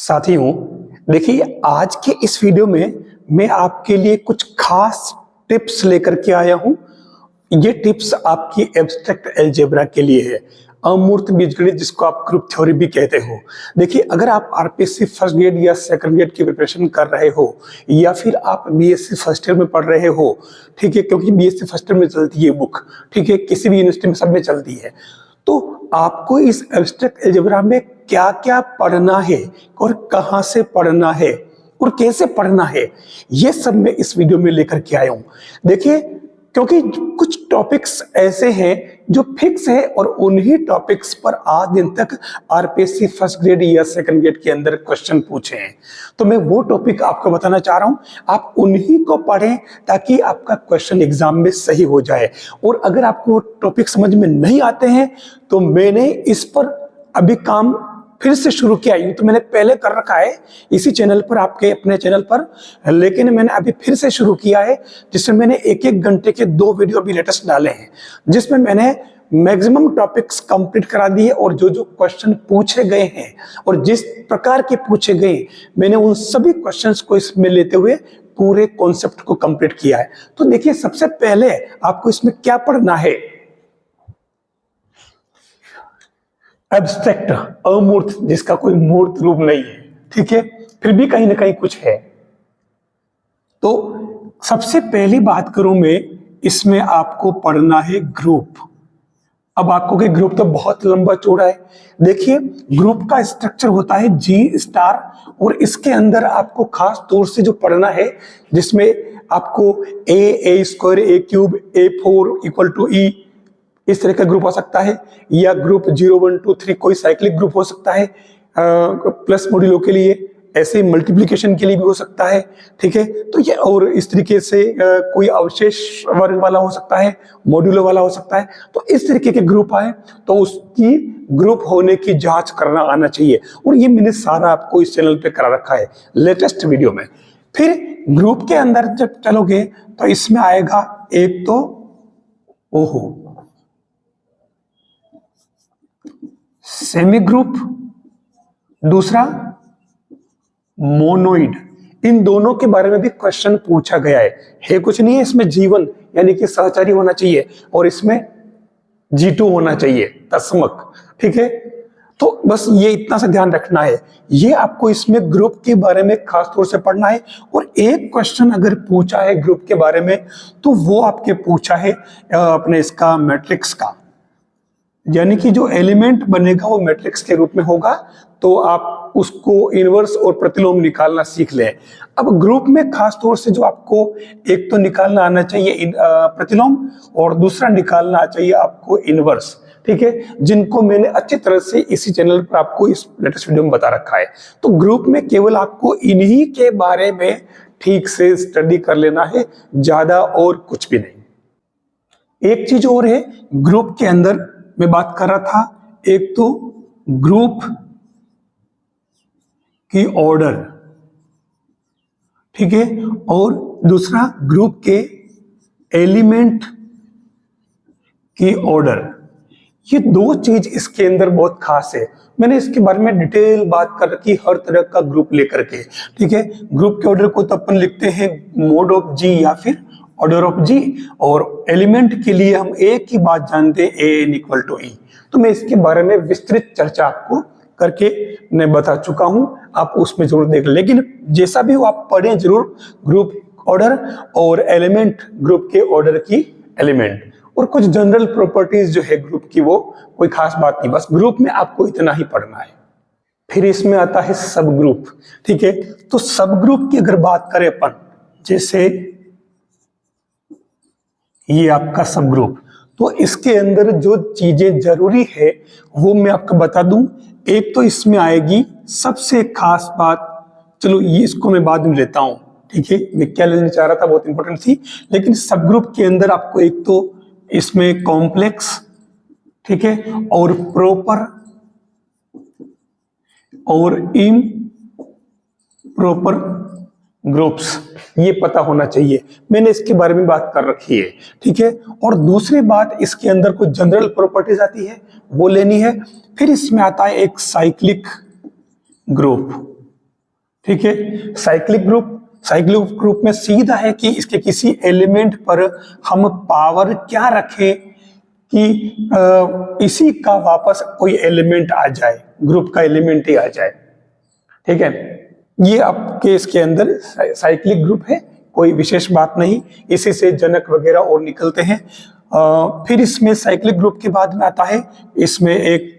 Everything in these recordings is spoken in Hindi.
साथियों, देखिए आज के इस वीडियो में मैं आपके लिए कुछ खास टिप्स लेकर के आया हूं। ये टिप्स आपकी एब्स्ट्रैक्ट अलजेब्रा के लिए है, अमूर्त बीजगणित जिसको आप ग्रुप थ्योरी भी कहते हो। देखिए, अगर आप आरपीएससी फर्स्ट ग्रेड या सेकंड ग्रेड की प्रिपरेशन कर रहे हो या फिर आप बीएससी फर्स्ट ईयर में पढ़ रहे हो, ठीक है, क्योंकि बीएससी फर्स्ट ईयर में चलती है बुक, ठीक है, किसी भी यूनिवर्सिटी में सब में चलती है, तो आपको इस एब्स्ट्रैक्ट अलजेब्रा में क्या क्या पढ़ना है और कहां से पढ़ना है और कैसे पढ़ना है, ये सब मैं इस वीडियो में लेकर के आया हूं। देखिए, क्योंकि कुछ टॉपिक्स ऐसे हैं जो फिक्स है और उन्हीं टॉपिक्स पर आज दिन तक आरपीएससी फर्स्ट ग्रेड या सेकंड ग्रेड के अंदर क्वेश्चन पूछे हैं, तो मैं वो टॉपिक आपको बताना चाह रहा हूं। आप उन्हीं को पढ़ें ताकि आपका क्वेश्चन एग्जाम में सही हो जाए। और अगर आपको टॉपिक समझ में नहीं आते हैं तो मैंने इस पर अभी काम फिर से शुरू किया। यूं तो मैंने पहले कर रखा है इसी चैनल पर, आपके अपने चैनल पर, लेकिन मैंने अभी फिर से शुरू किया है, जिसमें मैंने एक एक घंटे के 2 वीडियो भी लेटेस्ट डाले हैं, जिसमें मैंने मैक्सिमम टॉपिक्स कंप्लीट करा दिए और जो जो क्वेश्चन पूछे गए हैं और जिस प्रकार के पूछे गए मैंने उन सभी क्वेश्चंस को इसमें लेते हुए पूरे कॉन्सेप्ट को कंप्लीट किया है। तो देखिए, सबसे पहले आपको इसमें क्या पढ़ना है। एब्स्ट्रैक्ट, अमूर्त, जिसका कोई मूर्त रूप नहीं है, ठीक है, फिर भी कहीं ना कहीं कुछ है। तो सबसे पहली बात करूं मैं, इसमें आपको पढ़ना है ग्रुप। अब आपको कि ग्रुप तो बहुत लंबा चौड़ा है। देखिए, ग्रुप का स्ट्रक्चर होता है जी स्टार, और इसके अंदर आपको खास तौर से जो पढ़ना है, जिसमें आपको A square, A cube, A4 equal to E, इस तरह का ग्रुप हो सकता है, या ग्रुप 0 1 2 3 कोई साइक्लिक ग्रुप हो सकता है प्लस मॉड्यूलो के लिए, ऐसे मल्टीप्लिकेशन के लिए भी हो सकता है, ठीक है। तो ये और इस तरीके से कोई अवशेष वर्ग वाला हो सकता है, मॉड्यूलो वाला हो सकता है। तो इस तरीके के ग्रुप आए तो उसकी ग्रुप होने की जांच करना आना चाहिए, और ये मैंने सारा आपको इस चैनल पे करा रखा है लेटेस्ट वीडियो में। फिर ग्रुप के अंदर जब चलोगे तो इसमें आएगा एक तो ओहो सेमी ग्रुप, दूसरा मोनोइड। इन दोनों के बारे में भी क्वेश्चन पूछा गया है कुछ नहीं है इसमें, जीवन यानी कि सहचारी होना चाहिए, और इसमें G2 होना चाहिए, तस्मक, ठीक है। तो बस ये इतना सा ध्यान रखना है, ये आपको इसमें ग्रुप के बारे में खास तौर से पढ़ना है। और एक क्वेश्चन अगर पूछा है ग्रुप के बारे में तो वो आपके पूछा है अपने इसका मैट्रिक्स का, यानी कि जो एलिमेंट बनेगा वो मैट्रिक्स के रूप में होगा, तो आप उसको इनवर्स और प्रतिलोम निकालना सीख लें। अब ग्रुप में खास तौर से जो आपको एक तो निकालना आना चाहिए प्रतिलोम, और दूसरा निकालना चाहिए आपको इनवर्स, ठीक है, जिनको मैंने अच्छी तरह से इसी चैनल पर आपको इस लेटेस्ट वीडियो में बता रखा है। तो ग्रुप में केवल आपको इन्हीं के बारे में ठीक से स्टडी कर लेना है, ज्यादा और कुछ भी नहीं। एक चीज और है, ग्रुप के अंदर मैं बात कर रहा था, एक तो ग्रुप की ऑर्डर, ठीक है, और दूसरा ग्रुप के एलिमेंट की ऑर्डर। ये दो चीज इसके अंदर बहुत खास है। मैंने इसके बारे में डिटेल बात कर रखी हर तरह का ग्रुप लेकर के, ठीक है। ग्रुप के ऑर्डर को तो अपन लिखते हैं मोड ऑफ जी या फिर ऑर्डर ऑफ जी, और एलिमेंट के लिए हम एक ही बात जानते हैं, A इक्वल टू ई। तो मैं इसके बारे में विस्तृत चर्चा आपको करके मैं बता चुका हूं, आप उसमें जरूर देख लें। लेकिन जैसा भी हो आप पढ़ें जरूर ग्रुप ऑर्डर और एलिमेंट, ग्रुप के ऑर्डर की एलिमेंट, और कुछ जनरल प्रॉपर्टीज जो है ग्रुप की, वो कोई खास बात नहीं, बस ग्रुप में आपको इतना ही पढ़ना है। फिर इसमें आता है सब ग्रुप, ठीक है। तो सब ग्रुप की अगर बात करें अपन, जैसे ये आपका सब ग्रुप, तो इसके अंदर जो चीजें जरूरी है वो मैं आपको बता दूं। एक तो इसमें आएगी सबसे खास बात, चलो ये इसको मैं बाद में लेता हूं, ठीक है, मैं क्या लेना चाह रहा था बहुत इंपॉर्टेंट थी। लेकिन सब ग्रुप के अंदर आपको एक तो इसमें कॉम्प्लेक्स, ठीक है, और प्रॉपर और इम्प्रॉपर ग्रुप्स, ये पता होना चाहिए। मैंने इसके बारे में बात कर रखी है, ठीक है। और दूसरी बात, इसके अंदर कुछ जनरल प्रॉपर्टीज आती है, वो लेनी है। फिर इसमें आता है एक साइक्लिक ग्रुप, ठीक है। साइक्लिक ग्रुप में सीधा है कि इसके किसी एलिमेंट पर हम पावर क्या रखें कि इसी का वापस कोई एलिमेंट आ जाए, ग्रुप का एलिमेंट ही आ जाए। ठीक है, ये आपके इसके अंदर साइक्लिक ग्रुप है, कोई विशेष बात नहीं, इसी से जनक वगैरह और निकलते हैं। फिर इसमें साइक्लिक ग्रुप के बाद में आता है इसमें एक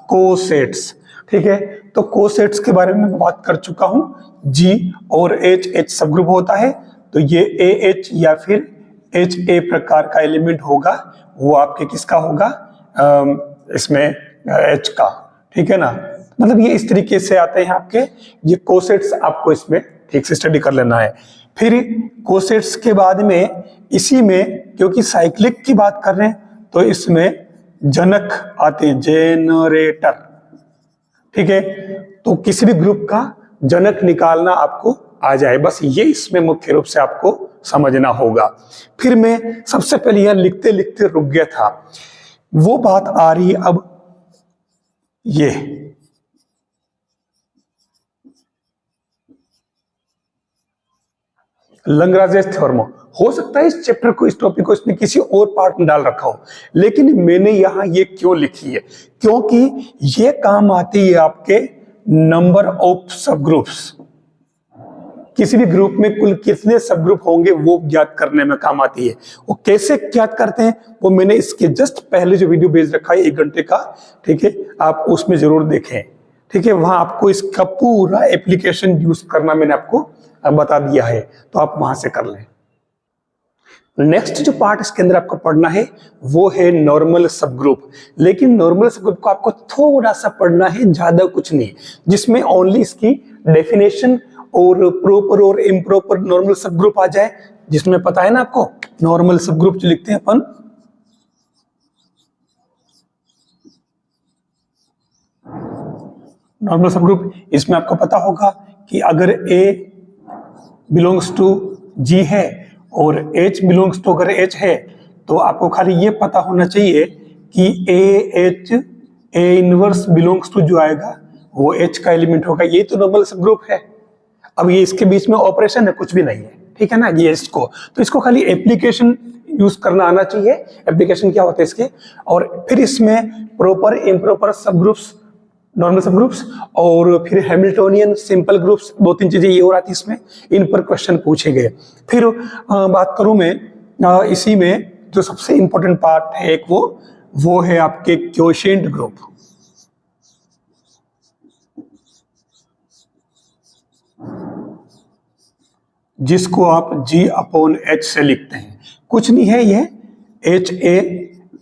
कोसेट्स। ठीक है, तो कोसेट्स के बारे में बात कर चुका हूं। जी और एच सब ग्रुप होता है, तो ये एच या फिर एच ए प्रकार का एलिमेंट होगा, वो आपके किसका होगा, इसमें एच का। ठीक है ना, मतलब ये इस तरीके से आते हैं आपके ये कोसेट्स, आपको इसमें ठीक से स्टडी कर लेना है। फिर कोसेट्स के बाद में इसी में क्योंकि साइक्लिक की बात कर रहे हैं तो इसमें जनक आते हैं, जेनरेटर। ठीक है, तो किसी भी ग्रुप का जनक निकालना आपको आ जाए, बस ये इसमें मुख्य रूप से आपको समझना होगा। फिर मैं सबसे पहले यहां लिखते लिखते रुक गया था, वो बात आ रही है अब ये लग्रांज थ्योरम। हो सकता है इस चैप्टर को, इस टॉपिक को इसने किसी और पार्ट में डाल रखा हो, लेकिन मैंने यहां ये क्यों लिखी है, क्योंकि ये काम आती है आपके नंबर ऑफ सब ग्रुप्स। किसी भी ग्रुप में कुल कितने सब ग्रुप होंगे वो ज्ञात करने में काम आती है। वो कैसे ज्ञात करते हैं वो मैंने इसके जस्ट पहले जो वीडियो भेज रखा है 1 घंटे का, ठीक है, आप उसमें जरूर देखें। ठीक है, वहां आपको इसका पूरा एप्लीकेशन यूज करना मैंने आपको बता दिया है, तो आप वहां से कर लें। नेक्स्ट जो पार्ट इसके अंदर आपको पढ़ना है वो है नॉर्मल सब ग्रुप। लेकिन नॉर्मल सब ग्रुप को आपको थोड़ा सा पढ़ना है, ज्यादा कुछ नहीं, जिसमें ओनली इसकी डेफिनेशन और प्रॉपर और इम्प्रॉपर नॉर्मल सब ग्रुप आ जाए। जिसमें पता है ना आपको, नॉर्मल सब ग्रुप जो लिखते हैं अपन, नॉर्मल सब ग्रुप, इसमें आपको पता होगा कि अगर ए बिलोंग्स टू जी है और H बिलोंग्स टू अगर H है, तो आपको खाली ये पता होना चाहिए कि ए इनवर्स बिलोंग्स टू जो आएगा वो H का एलिमेंट होगा। ये तो नॉर्मल सब ग्रुप है। अब ये इसके बीच में ऑपरेशन है, कुछ भी नहीं है। ठीक है ना, ये इसको तो इसको खाली एप्लीकेशन यूज करना आना चाहिए। एप्लीकेशन क्या होता है इसके, और फिर इसमें प्रॉपर इम्प्रॉपर सब ग्रुप्स, नॉर्मल सब ग्रुप्स और फिर हैमिल्टोनियन सिंपल ग्रुप्स, 2-3 चीजें ये और आती इसमें, इन पर क्वेश्चन पूछे गए। फिर बात करूं मैं इसी में जो सबसे इंपॉर्टेंट पार्ट है एक, वो है आपके क्वोशिएंट ग्रुप। जिसको आप G/H से लिखते हैं, कुछ नहीं है, ये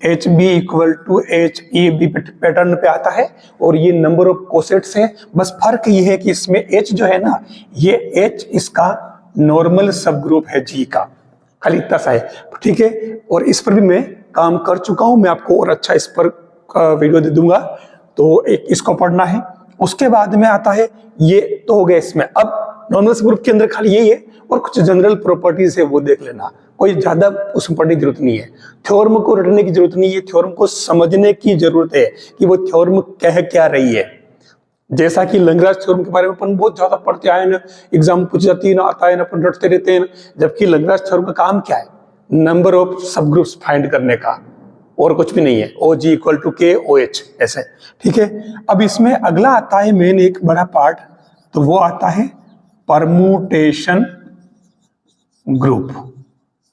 HB = HEB पैटर्न पे आता है और ये नंबर ऑफ कोसेट्स है। बस फर्क ये है कि इसमें H जो है ना, ये H इसका नॉर्मल सब ग्रुप है G का, खाली इतना सा है। ठीक है, और इस पर भी मैं काम कर चुका हूं, मैं आपको और अच्छा इस पर वीडियो दे दूंगा, तो एक इसको पढ़ना है। उसके बाद में आता है, ये तो हो गया इसमें। अब नॉर्मल सब ग्रुप के अंदर खाली यही है और कुछ जनरल प्रॉपर्टीज है वो देख लेना, कोई ज्यादा उसमें पढ़ने की जरूरत नहीं है। थ्योरम को रटने की जरूरत नहीं है, थ्योरम को समझने की जरूरत है कि वो थ्योरम कह क्या रही है। जैसा कि लग्रांज थ्योरम के बारे में अपन बहुत ज्यादा पढ़ते आए ना, एग्जाम पूछ जाती है ना, आता है ना, अपन रटते रहते हैं, जबकि लग्रांज थ्योरम का काम क्या है, नंबर ऑफ सब ग्रुप्स फाइंड करने का, और कुछ भी नहीं है। OG = KOH ऐसे। ठीक है, अब इसमें अगला आता है मेन एक बड़ा पार्ट, तो वो आता है परमुटेशन ग्रुप।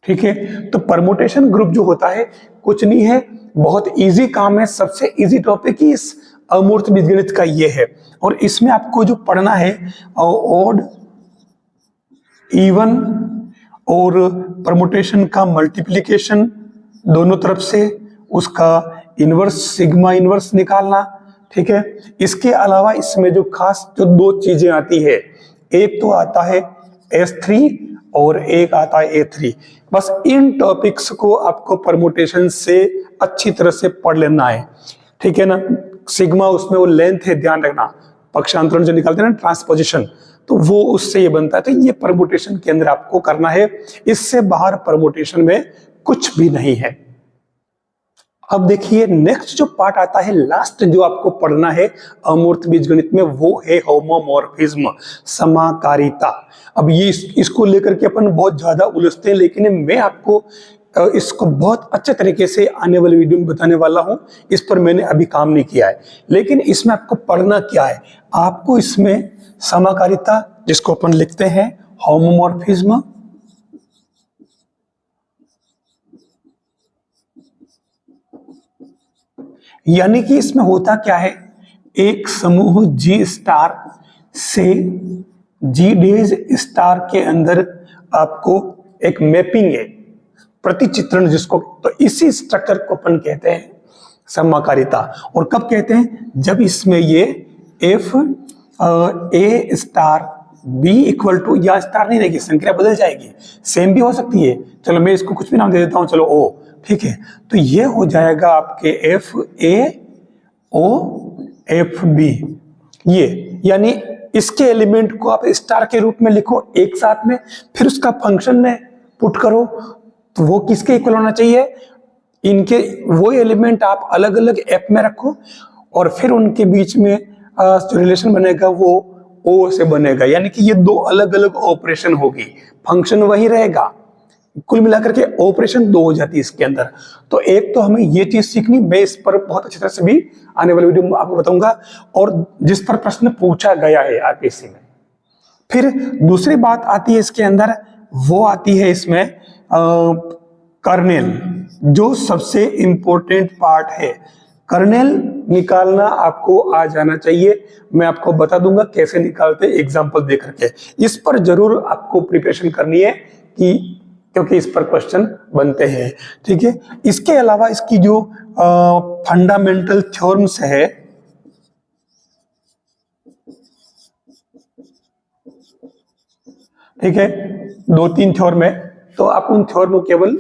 ठीक है, तो परमुटेशन ग्रुप जो होता है कुछ नहीं है, बहुत इजी काम है, सबसे इजी टॉपिक ही इस अमूर्त बीजगणित का ये है। और इसमें आपको जो पढ़ना है ऑड, इवन और परमुटेशन का मल्टीप्लिकेशन दोनों तरफ से, उसका इनवर्स, सिग्मा इनवर्स निकालना। ठीक है, इसके अलावा इसमें जो खास जो 2 चीजें आती है, एक तो आता है S3 और एक आता है A3। बस इन टॉपिक्स को आपको परमुटेशन से अच्छी तरह से पढ़ लेना है। ठीक है ना, सिग्मा उसमें वो लेंथ है, ध्यान रखना, पक्षांतरण जो निकालते हैं ना, ट्रांसपोजिशन, तो वो उससे ये बनता है। तो ये परमुटेशन के अंदर आपको करना है, इससे बाहर परमुटेशन में कुछ भी नहीं है। अब देखिए नेक्स्ट जो पार्ट आता है, लास्ट जो आपको पढ़ना है अमूर्त बीजगणित में, वो है होमोमॉर्फिज्म, समाकारिता। अब ये इसको लेकर के अपन बहुत ज्यादा उलझते हैं, लेकिन मैं आपको इसको बहुत अच्छे तरीके से आने वाले वीडियो में बताने वाला हूं। इस पर मैंने अभी काम नहीं किया है, लेकिन इसमें आपको पढ़ना क्या है, आपको इसमें समाकारिता, जिसको अपन लिखते हैं होमोमॉर्फिज्म, यानी कि इसमें होता क्या है, एक समूह G स्टार से G डेज स्टार के अंदर आपको एक मैपिंग है, प्रतिचित्रण जिसको, तो इसी स्ट्रक्चर को अपन कहते हैं समाकारिता। और कब कहते हैं, जब इसमें ये F A star B equal to, या स्टार नहीं रहेगी, संख्या बदल जाएगी, सेम भी हो सकती है, चलो मैं इसको कुछ भी नाम दे देता हूं, चलो O, ठीक है। तो ये हो जाएगा आपके F A O F B, ये यानी इसके एलिमेंट को आप स्टार के रूप में लिखो एक साथ में, फिर उसका फंक्शन में पुट करो, तो वो किसके इक्वल होना चाहिए, इनके वो एलिमेंट आप अलग अलग एप में रखो, और फिर उनके बीच में जो रिलेशन बनेगा वो ओ से बनेगा, यानी कि ये दो अलग अलग ऑपरेशन होगी, फंक्शन वही रहेगा, कुल मिलाकर के ऑपरेशन दो हो जाती है इसके अंदर। तो एक तो हमें ये चीज सीखनी, मैं इस पर बहुत अच्छी तरह से भी आने वाले वीडियो में आपको बताऊंगा, और जिस पर प्रश्न पूछा गया है आरपीएससी में। फिर दूसरी बात आती है इसके अंदर, वो आती है इसमें कर्नेल, जो सबसे इंपॉर्टेंट पार्ट है। कर्नेल निकालना आपको आ जाना चाहिए, मैं आपको बता दूंगा कैसे निकालते, एग्जांपल दे करके। इस पर जरूर आपको प्रिपरेशन करनी है, क्योंकि इस पर क्वेश्चन बनते हैं, ठीक है। इसके अलावा इसकी जो फंडामेंटल थ्योरम्स है, ठीक है, 2-3 थ्योरम है, तो आप उन थ्योरम को केवल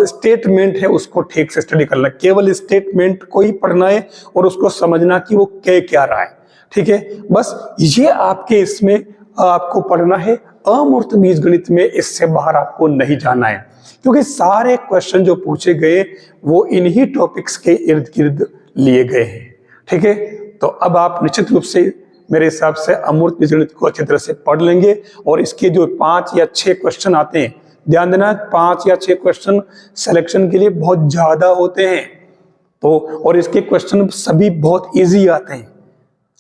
स्टेटमेंट है उसको ठीक से स्टडी करना, केवल स्टेटमेंट को ही पढ़ना है और उसको समझना कि वो कह क्या रहा है, ठीक है। बस ये आपके इसमें आपको पढ़ना है, अमूर्त बीजगणित में इससे बाहर आपको नहीं जाना है, क्योंकि सारे क्वेश्चन जो पूछे गए वो इन्हीं टॉपिक्स के इर्द गिर्द लिए गए हैं, ठीक है। तो अब आप निश्चित रूप से मेरे हिसाब से अमूर्त बीजगणित को अच्छी तरह से पढ़ लेंगे, और इसके जो 5 या 6 क्वेश्चन आते हैं, ध्यान देना 5 या 6 क्वेश्चन सिलेक्शन के लिए बहुत ज्यादा होते हैं, तो और इसके क्वेश्चन सभी बहुत इजी आते हैं,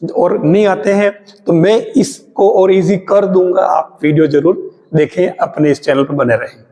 और नहीं आते हैं तो मैं इसको और इजी कर दूंगा, आप वीडियो जरूर देखें, अपने इस चैनल पर बने रहें।